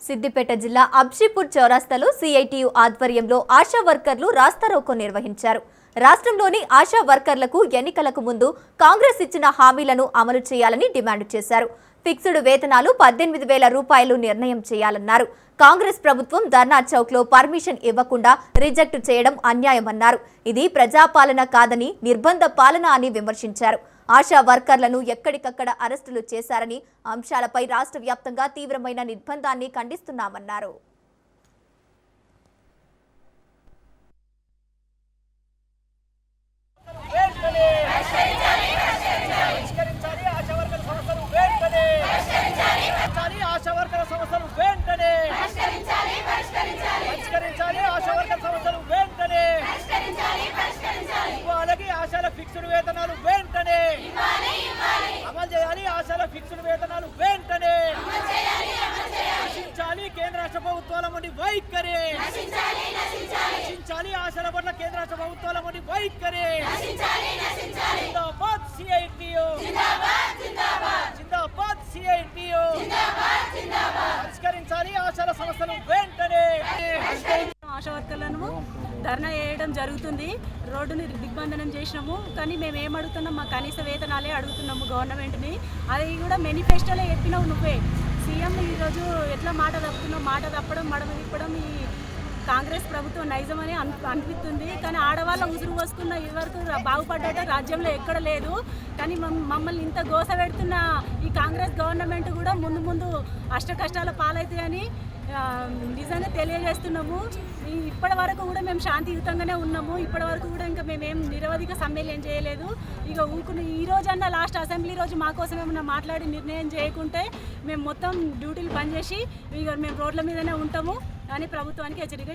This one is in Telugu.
సిద్దిపేట జిల్లా అబ్షీపూర్ చౌరస్తాలో సిఐటియు ఆధ్వర్యంలో ఆశా వర్కర్లు రాస్తారోకో నిర్వహించారు. రాష్ట్రంలోని ఆశా వర్కర్లకు ఎన్నికలకు ముందు కాంగ్రెస్ ఇచ్చిన హామీలను అమలు చేయాలని డిమాండ్ చేశారు. ఫిక్స్డ్ వేతనాలు 18,000 రూపాయలు నిర్ణయం చేయాలన్నారు. కాంగ్రెస్ ప్రభుత్వం ధర్నా చౌక్లో పర్మిషన్ ఇవ్వకుండా రిజెక్ట్ చేయడం అన్యాయమన్నారు. ఇది ప్రజాపాలన కాదని నిర్బంధ పాలన అని విమర్శించారు. ఆశా వర్కర్లను ఎక్కడికక్కడ అరెస్టులు చేశారని అంశాలపై రాష్ట్ర వ్యాప్తంగా తీవ్రమైన నిర్బంధాన్ని ఖండిస్తున్నామన్నారు. ఫిక్స్డ్ వేతనాలు వెంటనే అమలు చేయాలి. ఆశాల ఫిక్స్డ్ వేతనాలు వెంటనే నశించాలి. కేంద్ర రాష్ట్ర ప్రభుత్వాల నుండి వైఖరి నశించాలి. ఆశాల పట్ల కేంద్ర రాష్ట్ర ప్రభుత్వాల నుండి వైఖరి. జిందాబాద్ సిఐటియు, జిందాబాద్ సిఐటియు. పరిష్కరించాలి ఆశాల సమస్యలు వెంటనే. ఆశా వర్కర్లను ధర్నా చేయడం జరుగుతుంది. రోడ్డుని దిగ్బంధనం చేసినాము. కానీ మేము ఏం అడుగుతున్నాం, మా కనీస వేతనాలే అడుగుతున్నాము గవర్నమెంట్ని. అది కూడా మేనిఫెస్టోలో చెప్పినావు నువ్వే. సీఎం ఈరోజు ఎట్లా మాట తప్పుతున్నావు. మాట తప్పడం మడమ తిప్పడం ఈ కాంగ్రెస్ ప్రభుత్వం నైజమని అనిపిస్తుంది. కానీ ఆడవాళ్ళ ఉసురు వస్తున్న ఇదివరకు బాగుపడ్డట రాజ్యంలో ఎక్కడ లేదు. కానీ మమ్మల్ని ఇంత గోస పెడుతున్న ఈ కాంగ్రెస్ గవర్నమెంట్ కూడా ముందు ముందు అష్ట కష్టాల పాలవుతాయని నిజంగా తెలియజేస్తున్నాము. ఇప్పటి వరకు కూడా మేము శాంతియుతంగానే ఉన్నాము. ఇప్పటి వరకు కూడా ఇంకా మేమేం నిరవధిక సమ్మెలు ఏం చేయలేదు. ఇక ఊకుని ఈ రోజన్నా లాస్ట్ అసెంబ్లీ రోజు మా కోసం ఏమన్నా మాట్లాడి నిర్ణయం చేయకుంటే మేము మొత్తం డ్యూటీలు బంద్ చేసి ఇక మేము రోడ్ల మీదనే ఉంటాము అని ప్రభుత్వానికి హెచ్చరిక